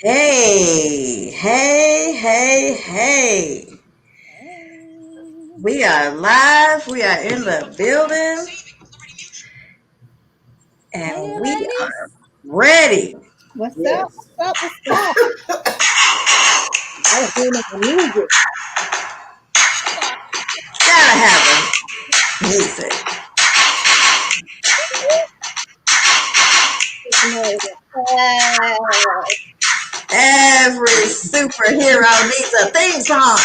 Hey, hey, hey, hey. Hey. We are live. We are in the building Hey and there, we are ladies. ready. What's up? Yes. What's up? What's up? I was doing the music. Gotta have a music. Every superhero needs a theme song.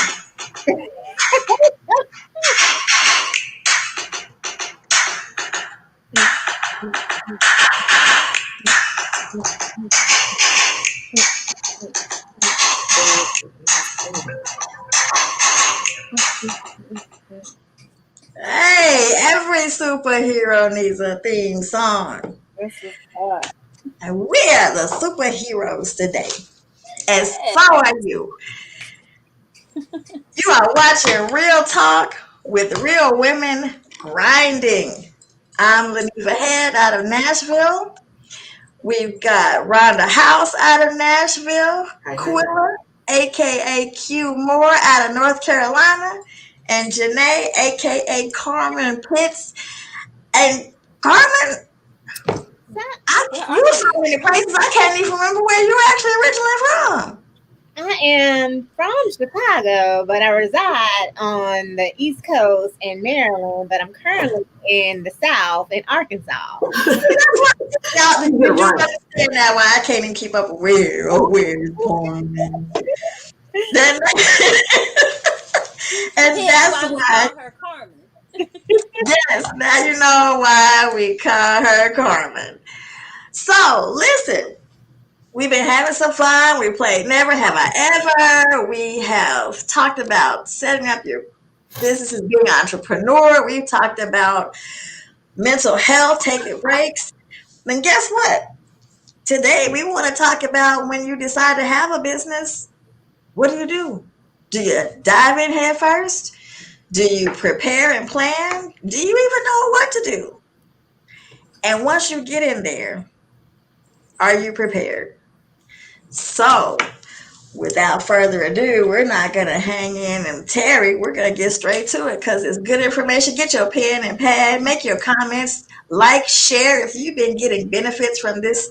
Hey, every superhero needs a theme song. This was hard. And we are the superheroes today. And so Yeah. are you. You are watching Real Talk with Real Women Grinding. I'm Leneva Head out of Nashville. We've got Rhonda House out of Nashville, Quilla, aka Q Moore out of North Carolina, and Janae, aka Carmen Pitts. And Carmen, Where you are were so you? many places I can't even remember where you're actually originally from. I am from Chicago, but I reside on the East Coast in Maryland, but I'm currently in the South in Arkansas. Y'all, did you understand that why I can't even keep up with where's Carmen? Then, and Hence that's why we why, call her Carmen. yes, now you know why we call her Carmen. So, listen, we've been having some fun. We played Never Have I Ever. We have talked about setting up your business as being an entrepreneur. We've talked about mental health, taking breaks. Then guess what? Today we want to talk about when you decide to have a business, what do you do? Do you dive in head first? Do you prepare and plan? Do you even know what to do? And once you get in there, are you prepared? So, without further ado, we're not going to hang in and tarry. We're going to get straight to it because it's good information. Get your pen and pad, make your comments, like, share. If you've been getting benefits from this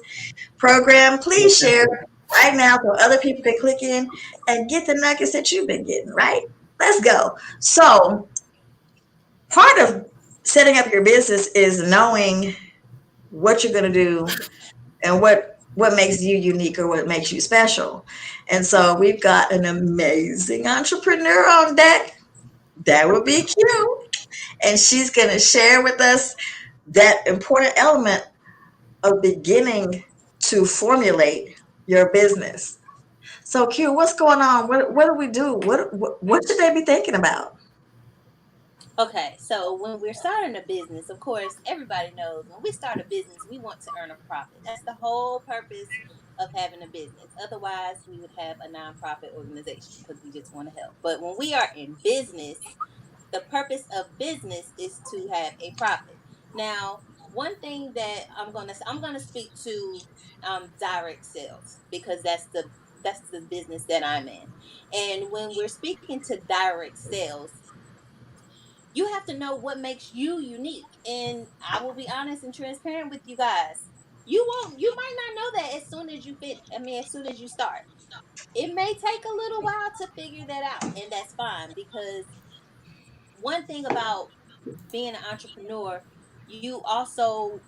program, please share right now so other people can click in and get the nuggets that you've been getting, right? Let's go. So, part of setting up your business is knowing what you're going to do and what makes you unique or what makes you special. And so we've got an amazing entrepreneur on deck. That would be cute. And she's going to share with us that important element of beginning to formulate your business. So Q, what's going on? What do we do? What should they be thinking about? Okay, so when we're starting a business, of course, everybody knows when we start a business, we want to earn a profit. That's the whole purpose of having a business. Otherwise, we would have a nonprofit organization because we just want to help. But when we are in business, the purpose of business is to have a profit. Now, one thing that I'm gonna speak to direct sales because that's the business that I'm in. And when we're speaking to direct sales, you have to know what makes you unique. And I will be honest and transparent with you guys. You might not know that as soon as you fit. I mean, as soon as you start, it may take a little while to figure that out, and that's fine because one thing about being an entrepreneur, you also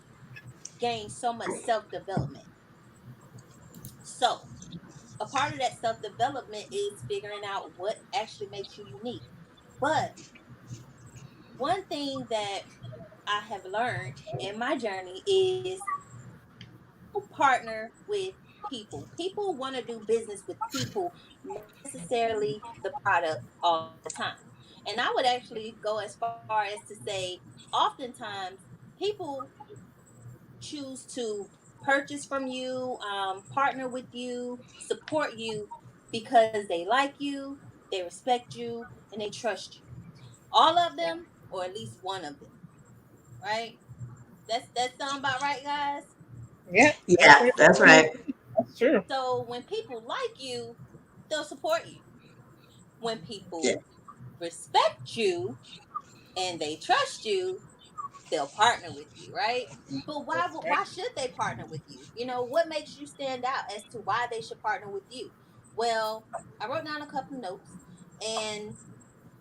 gain so much self development. So, a part of that self development is figuring out what actually makes you unique. But one thing that I have learned in my journey is partner with people. People want to do business with people, not necessarily the product all the time. And I would actually go as far as to say, oftentimes people choose to purchase from you, partner with you, support you because they like you, they respect you, and they trust you. All of them, or at least one of them, right? That sound about right, guys? Yep, Yeah, that's right. that's true. So when people like you, they'll support you. When Yeah. people respect you and they trust you, they'll partner with you, right? But why should they partner with you? You know, what makes you stand out as to why they should partner with you? Well, I wrote down a couple notes, and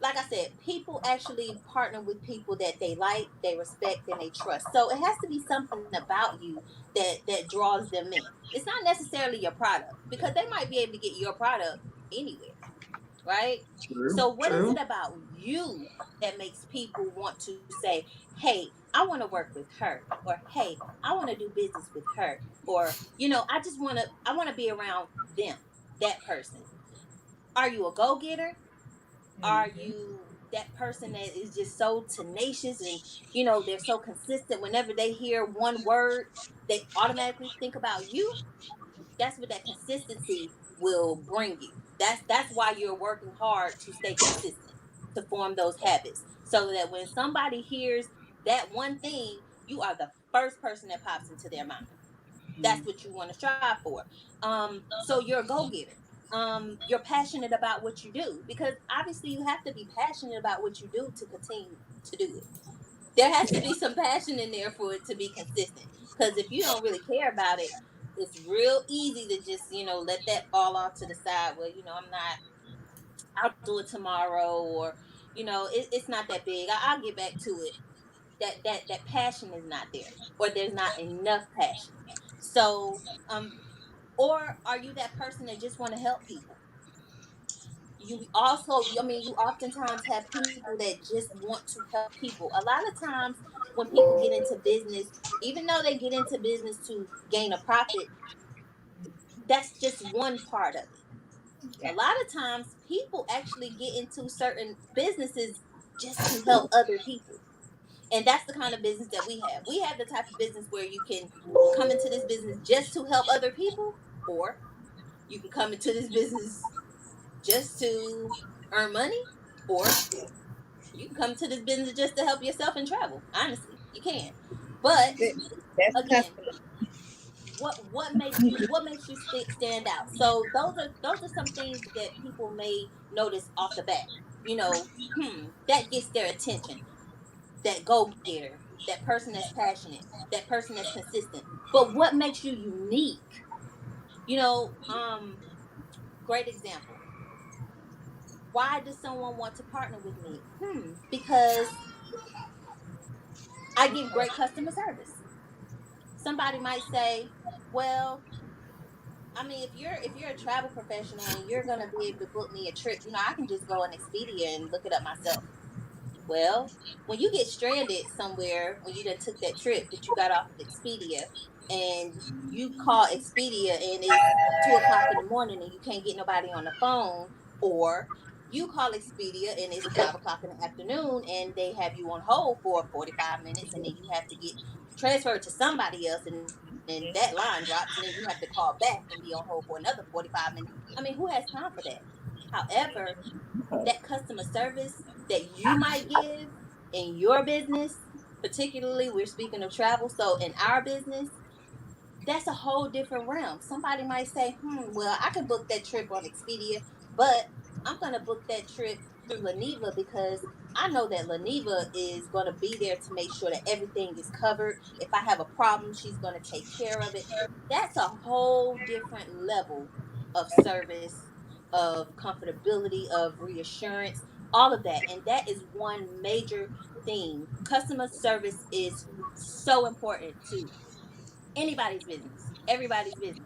like I said, people actually partner with people that they like, they respect, and they trust. So it has to be something about you that draws them in. It's not necessarily your product, because they might be able to get your product anywhere, right? True. So what is it True. about you that makes people want to say, "Hey, I want to work with her," or "Hey, I want to do business with her," or I want to be around them, that person. Are you a go-getter? Are Mhm. you that person that is just so tenacious, and they're so consistent? Whenever they hear one word, they automatically think about you. That's what that consistency will bring you. That's why you're working hard to stay consistent, to form those habits, so that when somebody hears that one thing, you are the first person that pops into their mind. That's what you want to strive for. So you're a go-getter. You're passionate about what you do, because obviously you have to be passionate about what you do to continue to do it. There has to Yeah. be some passion in there for it to be consistent. Because if you don't really care about it, it's real easy to just let that fall off to the side. Well, I'm not. I'll do it tomorrow, or it's not that big. I'll get back to it. That passion is not there, or there's not enough passion. So, or are you that person that just want to help people? You oftentimes have people that just want to help people. A lot of times when people get into business, even though they get into business to gain a profit, that's just one part of it. A Yeah. lot of times people actually get into certain businesses just to help other people. And that's the kind of business that we have. We have the type of business where you can come into this business just to help other people, or you can come into this business just to earn money, or you can come to this business just to help yourself and travel. Honestly, you can. But That's again, customer. what makes you stand out? So those are some things that people may notice off the bat. That gets their attention. That go getter, that person that's passionate, that person that's consistent. But what makes you unique? You know, great example. Why does someone want to partner with me? Because I give great customer service. Somebody might say, well, I mean, if you're a travel professional and you're gonna be able to book me a trip, I can just go on Expedia and look it up myself. Well, when you get stranded somewhere, when you done took that trip that you got off of Expedia, and you call Expedia and it's 2 o'clock in the morning and you can't get nobody on the phone, or you call Expedia and it's 5 o'clock in the afternoon and they have you on hold for 45 minutes, and then you have to get transferred to somebody else, and then that line drops, and then you have to call back and be on hold for another 45 minutes. I mean, who has time for that? However, that customer service that you might give in your business, particularly we're speaking of travel, so in our business, that's a whole different realm. Somebody might say, well, I can book that trip on Expedia, but I'm going to book that trip through Leneva, because I know that Leneva is going to be there to make sure that everything is covered. If I have a problem, she's going to take care of it. That's a whole different level of service, of comfortability, of reassurance, all of that. And that is one major thing. Customer service is so important to anybody's business, everybody's business.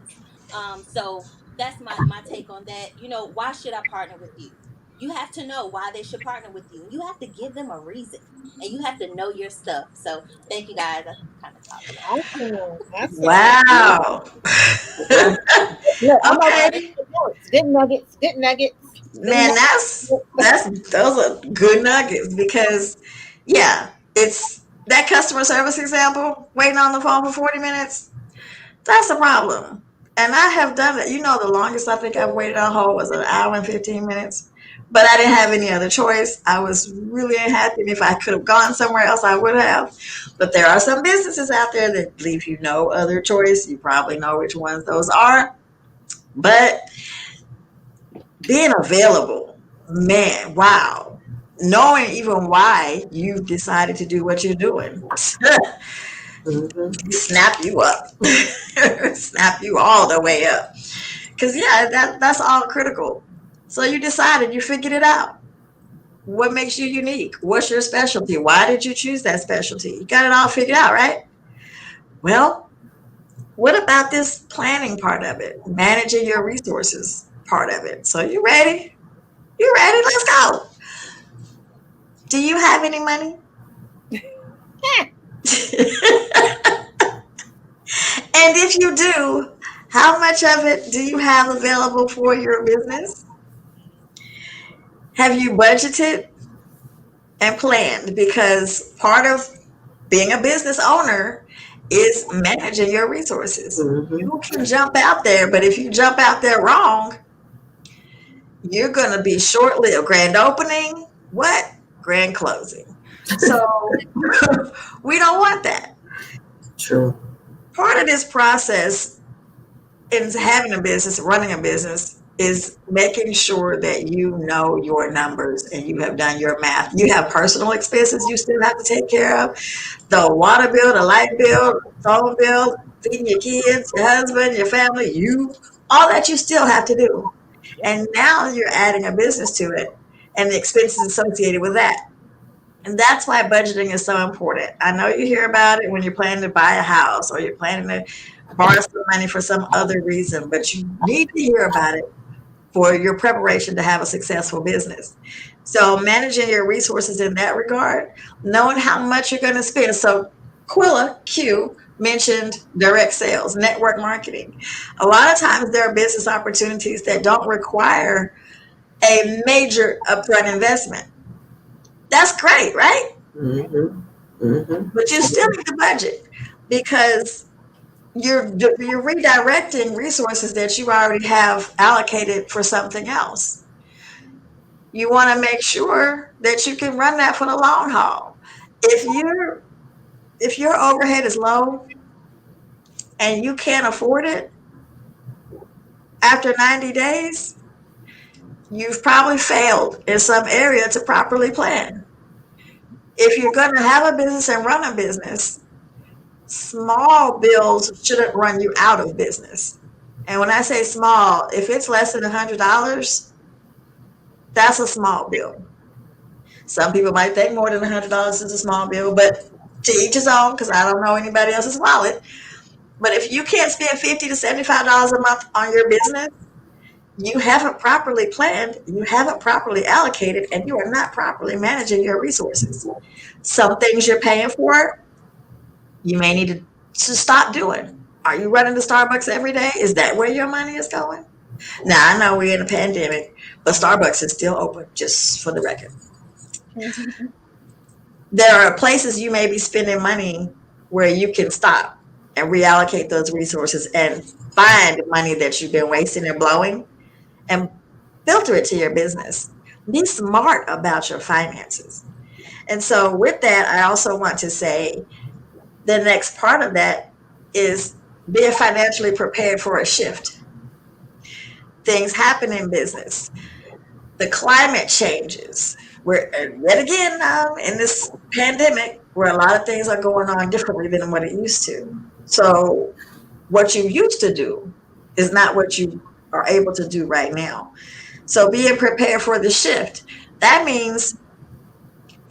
So that's my take on that. Why should I partner with you? You have to know why they should partner with you. You have to give them a reason, and you have to know your stuff. So thank you guys. I kind of talked a lot. Awesome. Awesome. Wow. Look, I'm over here Okay. taking notes. Good nuggets. Good nuggets. Them Man, that's nuggets. that's those are good nuggets because yeah, it's that customer service example, waiting on the phone for 40 minutes, that's a problem. And I have done it. The longest I think I've waited on hold was an hour and 15 minutes. but I didn't have any other choice. I was really unhappy, and if I could have gone somewhere else, I would have. But there are some businesses out there that leave you no other choice. You probably know which ones those are. But being available, man, wow. Knowing even why you decided to do what you're doing, Mm-hmm. snap you up, snap you all the way up. Because, yeah, that's all critical. So you decided, you figured it out. What makes you unique? What's your specialty? Why did you choose that specialty? You got it all figured out, right? Well, what about this planning part of it? Managing your resources part of it. So you ready? You ready? Let's go. Do you have any money? And if you do, how much of it do you have available for your business? Have you budgeted and planned? Because part of being a business owner is managing your resources. Mm-hmm. You can jump out there, but if you jump out there wrong, you're going to be short-lived. Grand opening, what? Grand closing. So we don't want that. True. Part of this process in having a business, running a business, is making sure that you know your numbers and you have done your math. You have personal expenses you still have to take care of. The water bill, the light bill, phone bill, feeding your kids, your husband, your family, all that you still have to do. And now you're adding a business to it and the expenses associated with that. And that's why budgeting is so important. I know you hear about it when you're planning to buy a house or you're planning to borrow some money for some other reason, but you need to hear about it for your preparation to have a successful business. So managing your resources in that regard, knowing how much you're going to spend. So Quilla Q mentioned direct sales, network marketing. A lot of times there are business opportunities that don't require a major upfront investment. That's great, right? Mm-hmm. Mm-hmm. But you still need to budget because you're redirecting resources that you already have allocated for something else. You want to make sure that you can run that for the long haul. If your overhead is low and you can't afford it, after 90 days, you've probably failed in some area to properly plan. If you're going to have a business and run a business, small bills shouldn't run you out of business. And when I say small, if it's less than $100, that's a small bill. Some people might think more than $100 is a small bill, but to each his own, because I don't know anybody else's wallet. But if you can't spend $50 to $75 a month on your business, you haven't properly planned, you haven't properly allocated, and you are not properly managing your resources. Some things you're paying for, you may need to stop doing. Are you running to Starbucks every day? Is that where your money is going? Now, I know we're in a pandemic, but Starbucks is still open, just for the record. There are places you may be spending money where you can stop and reallocate those resources and find money that you've been wasting and blowing and filter it to your business. Be smart about your finances. And so with that, I also want to say the next part of that is being financially prepared for a shift. Things happen in business. The climate changes. We're yet again now in this pandemic where a lot of things are going on differently than what it used to. So what you used to do is not what you are able to do right now. So being prepared for the shift. That means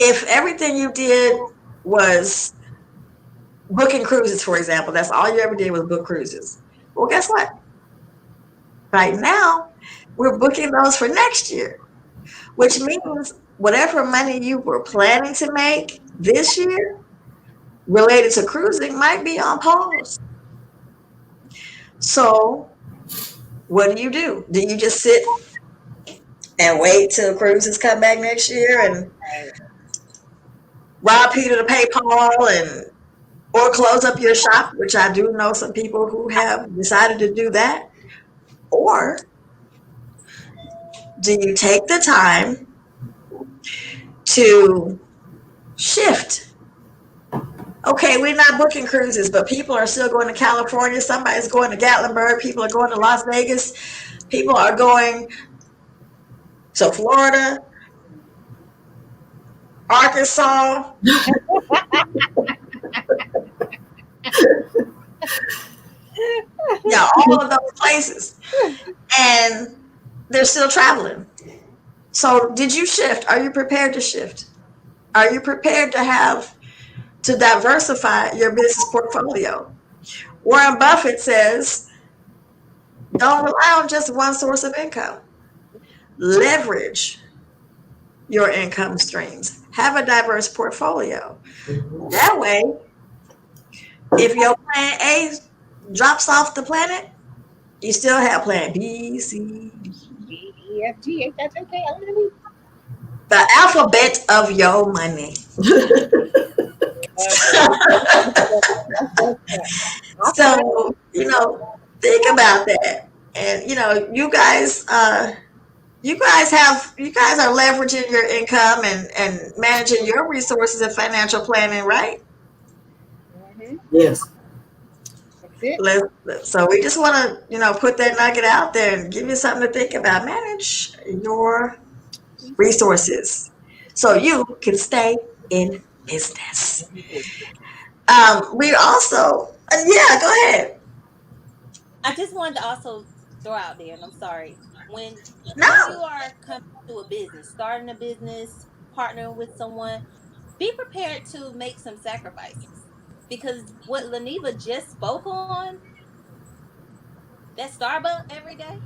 if everything you did was booking cruises, for example, that's all you ever did was book cruises. Well, guess what? Right now, we're booking those for next year, which means whatever money you were planning to make this year related to cruising might be on pause. So what do? Do you just sit and wait till cruises come back next year and rob Peter to pay Paul or close up your shop, which I do know some people who have decided to do that? Or do you take the time to shift? Okay, we're not booking cruises, but people are still going to California. Somebody's going to Gatlinburg. People are going to Las Vegas. People are going to Florida, Arkansas. Yeah, all of those places. And they're still traveling. So did you shift? Are you prepared to shift? Are you prepared to diversify your business portfolio? Warren Buffett says, don't rely on just one source of income. Leverage your income streams. Have a diverse portfolio. That way, if your plan A drops off the planet, you still have plan B, C, D, E, F, G, H, I, J, K, L, M, N, the alphabet of your money. So, think about that. And you guys are leveraging your income and managing your resources and financial planning, right? Yes. So we just want to, put that nugget out there and give you something to think about. Manage your resources so you can stay in business. We also, yeah, go ahead. I just wanted to also throw out there, and I'm sorry, when No. you are coming to a business, starting a business, partnering with someone, be prepared to make some sacrifices. Because what Leneva just spoke on, that Starbucks every day,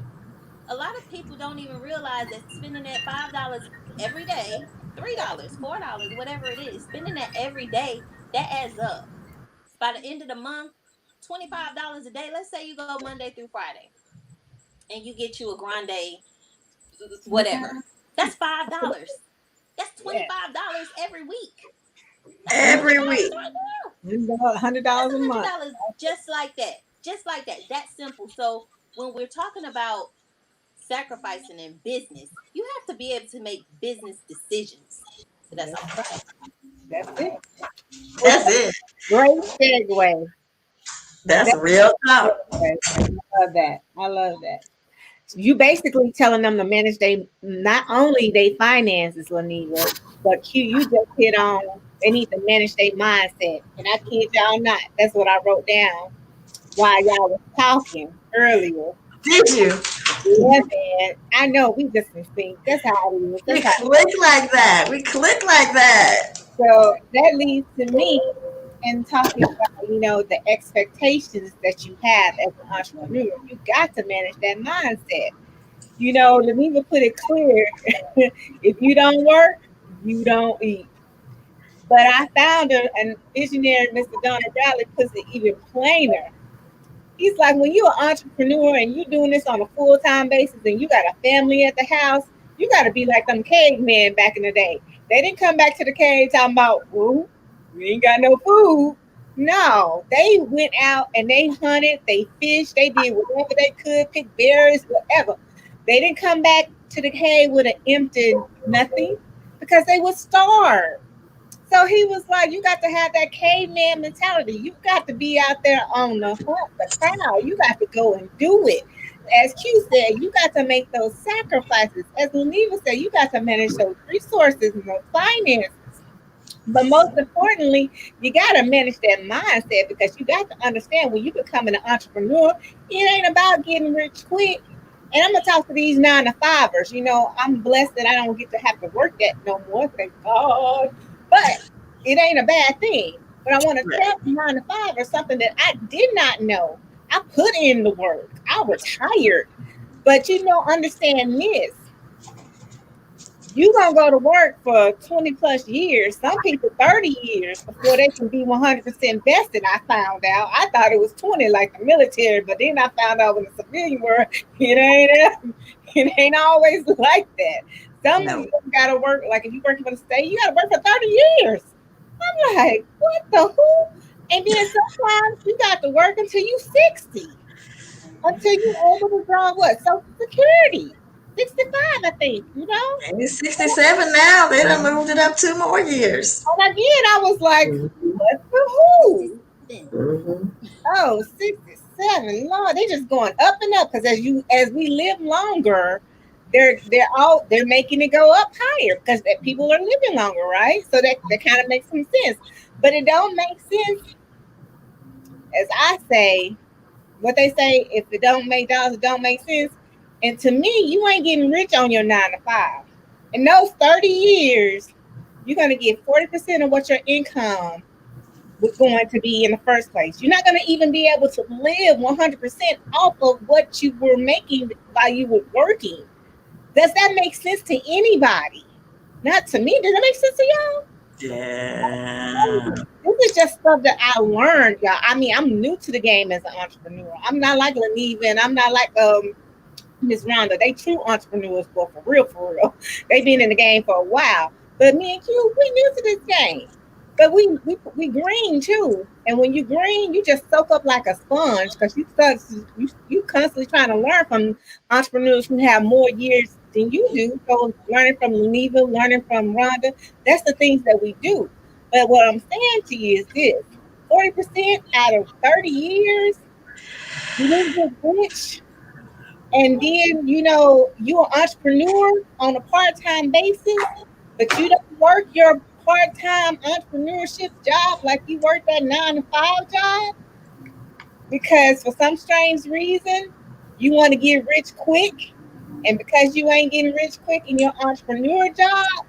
a lot of people don't even realize that spending that $5 every day, $3, $4, whatever it is, spending that every day, that adds up. By the end of the month, $25 a day. Let's say you go Monday through Friday, and you get you a grande, whatever. That's $5. That's $25 every week. That's every week. $100 a month. $100 just like that. Just like that. That's simple. So when we're talking about sacrificing in business, you have to be able to make business decisions. So that's all. That's it. That's it. Great segue. That's real talk. I love that. I love that. You basically telling them to manage not only their finances, Leneva, but Q, you just hit on they need to manage their mindset. And I kid y'all not, that's what I wrote down while y'all was talking earlier. Did you? Yeah, man. I know we just in sync. That's how it is. We click like that. We click like that. So that leads to me in talking about, the expectations that you have as an entrepreneur. You got to manage that mindset. Leneva put it clear. If you don't work, you don't eat. But I found an visionary, Mr. Donald Bradley, puts it even plainer. He's like, when you're an entrepreneur and you're doing this on a full-time basis and you got a family at the house, you got to be like them cavemen back in the day. They didn't come back to the cave talking about, ooh, we ain't got no food. No, they went out and they hunted, they fished, they did whatever they could, pick berries, whatever. They didn't come back to the cave with an empty nothing because they were starved. So he was like, you got to have that caveman mentality. You got to be out there on the hunt, the prowl. You got to go and do it. As Q said, you got to make those sacrifices. As Leneva said, you got to manage those resources and those finances. But most importantly, you got to manage that mindset because you got to understand when you become an entrepreneur, it ain't about getting rich quick. And I'm going to talk to these 9-to-5ers. I'm blessed that I don't get to have to work that no more, thank God. But it ain't a bad thing. But I want to tell 9-to-5 or something that I did not know. I put in the work. I was hired. But understand this. You're going to go to work for 20 plus years, some people 30 years before they can be 100% vested. I found out. I thought it was 20 like the military, but then I found out in the civilian world, it ain't always like that. Some of you got to work, like if you're working for the state, you got to work for 30 years. I'm like, what the who? And then sometimes you got to work until you 60, until you're able to draw what? Social Security. 65, I think, you know? And he's 67 now. They done moved it up 2 more years. And again, I was like, Mm-hmm. what the who? Mm-hmm. Oh, 67. Lord, they just going up and up because as we live longer, they're making it go up higher because people are living longer, right? So that kind of makes some sense. But it don't make sense, as I say, what they say, if it don't make dollars, it don't make sense. And to me, you ain't getting rich on your 9 to 5. In those 30 years, you're gonna get 40% of what your income was going to be in the first place. You're not going to even be able to live 100% off of what you were making while you were working. Does that make sense to anybody? Not to me. Does that make sense to y'all? Yeah. This is just stuff that I learned, y'all. I mean, I'm new to the game as an entrepreneur. I'm not like Leneva, and I'm not like Miss Rhonda. They true entrepreneurs, for real. They've been in the game for a while. But me and Q, we new to this game. But we green too, and when you green, you just soak up like a sponge because you constantly trying to learn from entrepreneurs who have more years than you do. So learning from Leneva, learning from Rhonda, that's the things that we do. But what I'm saying to you is this: 40% out of 30 years, you didn't get rich, and then you're an entrepreneur on a part-time basis, but you don't work your part-time entrepreneurship job like you work that 9 to 5 job because for some strange reason you want to get rich quick, and because you ain't getting rich quick in your entrepreneur job,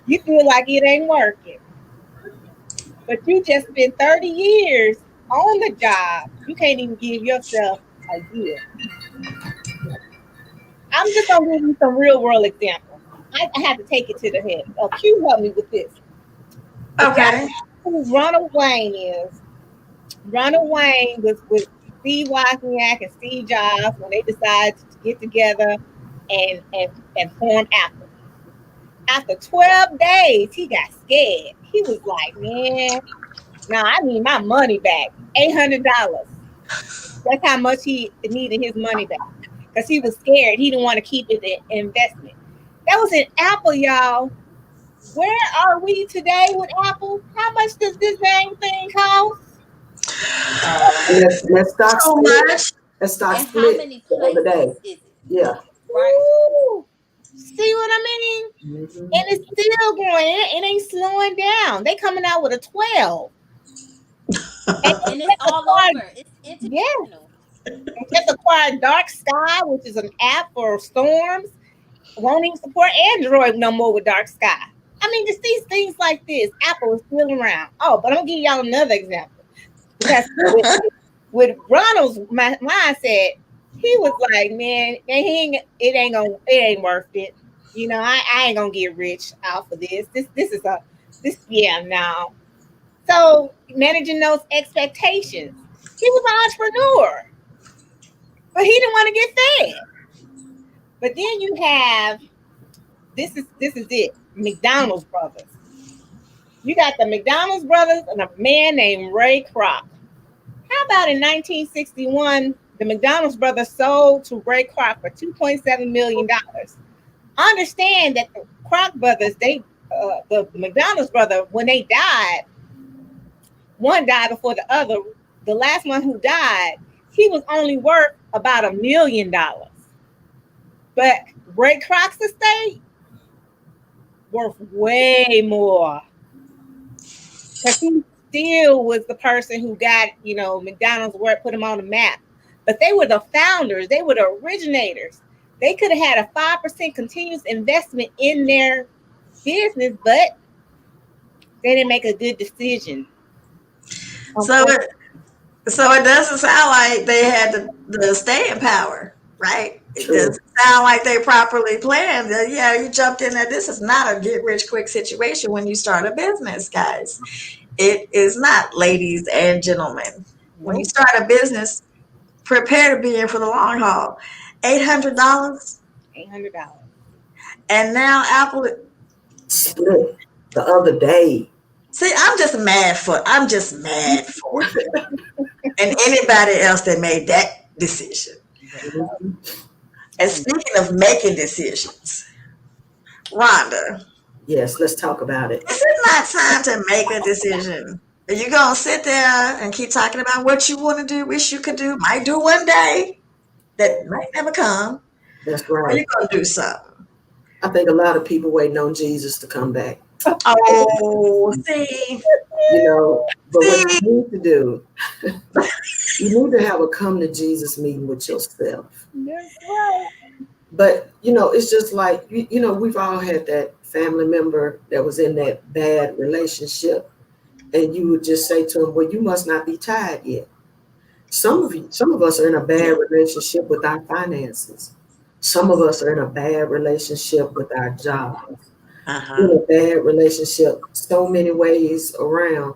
you feel like it ain't working. But you just spent 30 years on the job. You can't even give yourself a year. I'm just gonna give you some real world examples. I have to take it to the head. Q help me with this. Okay. Who Ronald Wayne is. Ronald Wayne was with Steve Wozniak and Steve Jobs when they decided to get together and form Apple. After 12 days, he got scared. He was like, man, I need my money back. $800. That's how much he needed his money back. Because he was scared. He didn't want to keep it in investment. That was in Apple, y'all. Where are we today with Apple? How much does this dang thing cost? Let's start So split. much. Let's start And split how many the other day. places is it? Yeah. Right. Ooh, see what I mean? Mm-hmm. And it's still growing. It ain't slowing down. They coming out with a 12. And it's all over. It's international. They just acquired Dark Sky, which is an app for storms. Won't even support Android no more with Dark Sky. I mean, just these things like this. Apple is still around. Oh, but I'm gonna give y'all another example. Because with Ronald's mindset, he was like, man, it ain't worth it. I ain't gonna get rich off of this. No. So managing those expectations. He was an entrepreneur, but he didn't want to get fed. But then you have this is it, McDonald's brothers. You got the McDonald's brothers and a man named Ray Kroc. How about in 1961, the McDonald's brothers sold to Ray Kroc for $2.7 million. Understand that the Kroc brothers, the McDonald's brother, when they died, one died before the other. The last one who died, he was only worth about $1 million. But Ray Kroc's estate worth way more. Because he still was the person who got, McDonald's where it put him on the map. But they were the founders. They were the originators. They could have had a 5% continuous investment in their business, but they didn't make a good decision. So it doesn't sound like they had the staying power, right? It doesn't sound like they properly planned. Yeah, you jumped in there. This is not a get rich quick situation when you start a business, guys. It is not, ladies and gentlemen. When you start a business, prepare to be in for the long haul. $800. $800. And now Apple split the other day. See, I'm just mad for it. And anybody else that made that decision. And speaking of making decisions, Rhonda, Yes, let's talk about it. is it not time to make a decision? Are you gonna sit there and keep talking about what you want to do, wish you could do, might do one day that might never come, That's or you right. gonna do something? I think a lot of people waiting on Jesus to come back. Oh, see, But what see, you need to do, you need to have a come to Jesus meeting with yourself. That's right. But it's just like we've all had that family member that was in that bad relationship, and you would just say to him, "Well, you must not be tired yet." Some of us are in a bad relationship with our finances. Some of us are in a bad relationship with our jobs. In a bad relationship, so many ways around.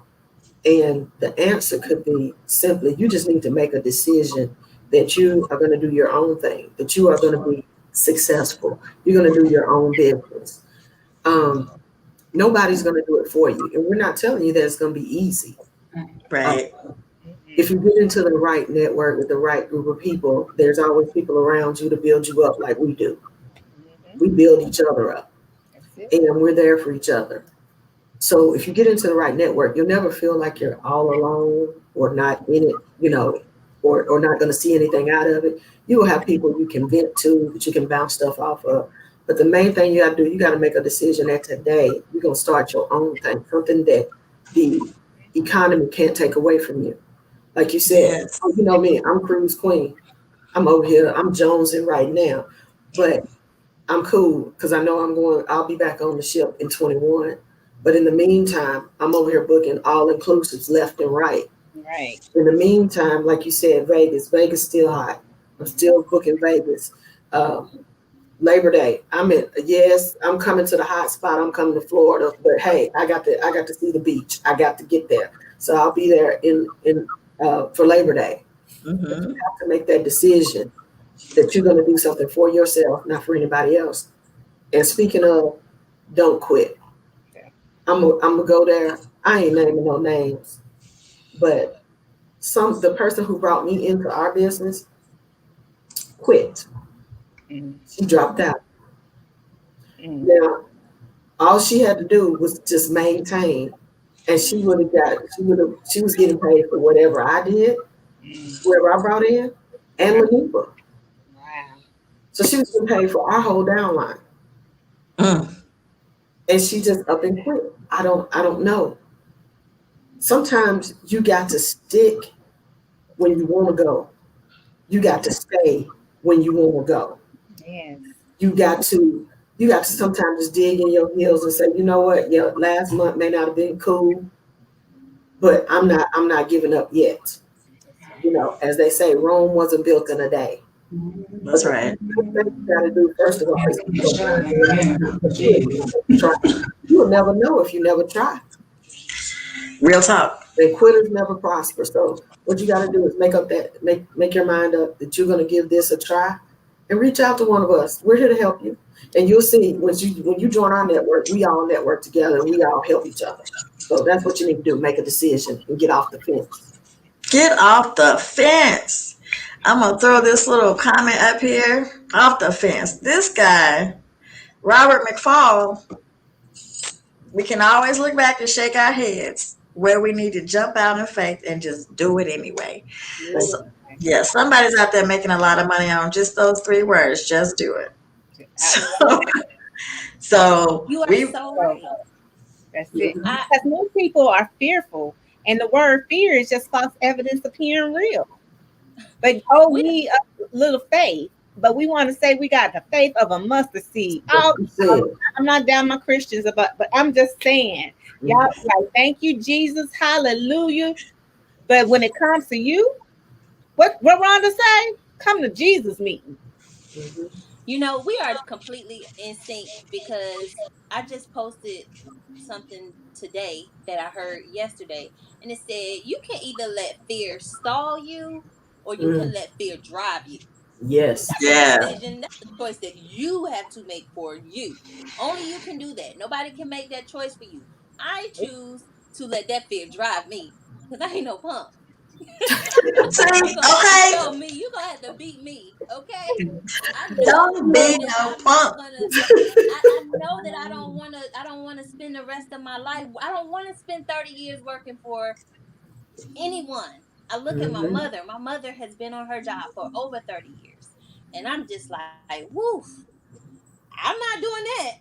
And the answer could be simply, you just need to make a decision that you are going to do your own thing, that you are going to be successful. You're going to do your own business. Nobody's going to do it for you. And we're not telling you that it's going to be easy. right. If you get into the right network with the right group of people, there's always people around you to build you up like we do. We build each other up, and we're there for each other. So if you get into the right network, you'll never feel like you're all alone or not in it, or not going to see anything out of it. You will have people you can vent to, that you can bounce stuff off of. But the main thing you got to do, you got to make a decision that today you're going to start your own thing, something that the economy can't take away from you. Like you said, Yes. you know me, I'm Cruise Queen. I'm over here, I'm jonesing right now. But I'm cool because I know I'll be back on the ship in 21. But in the meantime, I'm over here booking all inclusives left and right. Right. In the meantime, like you said, Vegas still hot. I'm still booking Vegas. Labor Day, I'm coming to the hot spot. I'm coming to Florida, but hey, I got to see the beach. I got to get there, so I'll be there for Labor Day. Mm-hmm. But you have to make that decision that you're going to do something for yourself, not for anybody else. And speaking of, don't quit. I'm gonna go there. I ain't naming no names, but the person who brought me into our business quit. She dropped out. Now, all she had to do was just maintain, and she was getting paid for whatever I did, whoever I brought in, and Lanipa. Wow. So she was getting paid for our whole downline. And she just up and quit. I don't know. Sometimes you got to stick when you want to go. You got to stay when you want to go. Yes. You got to sometimes just dig in your heels and say, you know what? Yeah, last month may not have been cool, but I'm not giving up yet. As they say, Rome wasn't built in a day. That's right. What you got to do first of all is try. You'll never know if you never try. Real talk. And quitters never prosper. So what you got to do is make your mind up that you're going to give this a try, and reach out to one of us. We're here to help you, and you'll see when you join our network, we all network together and we all help each other. So that's what you need to do: make a decision and get off the fence. Get off the fence. I'm gonna throw this little comment up here. Off the fence. This guy, Robert McFall. We can always look back and shake our heads where we need to jump out in faith and just do it anyway. So, yeah, somebody's out there making a lot of money on just those 3 words. Just do it. So You are so right. That's it. Because most people are fearful, and the word fear is just false evidence appearing real. But we need a little faith. But we want to say we got the faith of a mustard seed. I'm not down my Christians, but I'm just saying, y'all like, thank you, Jesus, hallelujah. But when it comes to you, what Rhonda say? Come to Jesus meeting. We are completely in sync, because I just posted something today that I heard yesterday, and it said you can either let fear stall you, or you can let fear drive you. Yes. Yeah. Decision, that's a choice that you have to make for you. Only you can do that. Nobody can make that choice for you. I choose to let that fear drive me, because I ain't no punk. Okay. So me, you gonna have to beat me, okay? I know Don't be that no I'm not punk. gonna. I know that I don't want to. I don't want to spend the rest of my life. I don't want to spend 30 years working for anyone. I look at my Mhm. mother. My mother has been on her job for over 30 years, and I'm just like, woof. I'm not doing that.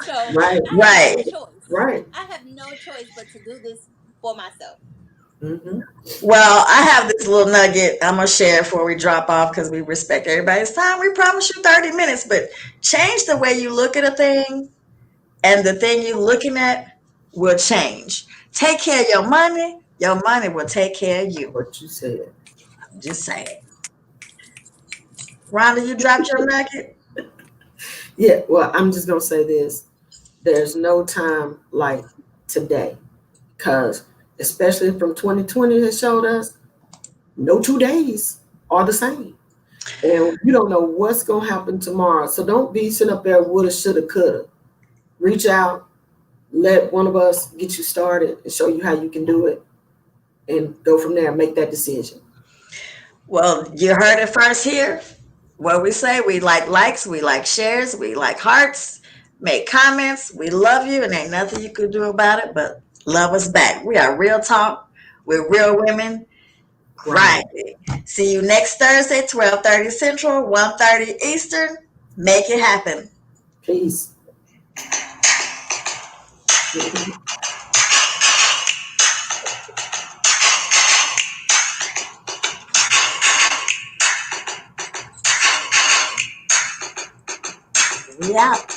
So Right, I have no Right. choice. right. I have no choice but to do this for myself. Hmm. Well, I have this little nugget I'm gonna share before we drop off because we respect everybody's time. We promise you 30 minutes, but change the way you look at a thing, and the thing you're looking at will change. Take care of your money will take care of you. What you said. Just saying. Rhonda, you dropped your nugget? Yeah, well, I'm just gonna say this. There's no time like today. Because especially from 2020 has showed us no 2 days are the same. And you don't know what's gonna happen tomorrow. So don't be sitting up there woulda, shoulda, coulda. Reach out, let one of us get you started and show you how you can do it and go from there, make that decision. Well, you heard it first here. What we say, we like likes, we like shares, we like hearts, make comments. We love you, and ain't nothing you can do about it but love us back. We are real talk. We're real women Right. grinding. See you next Thursday, 12:30 Central, 1:30 Eastern. Make it happen. Peace. We out.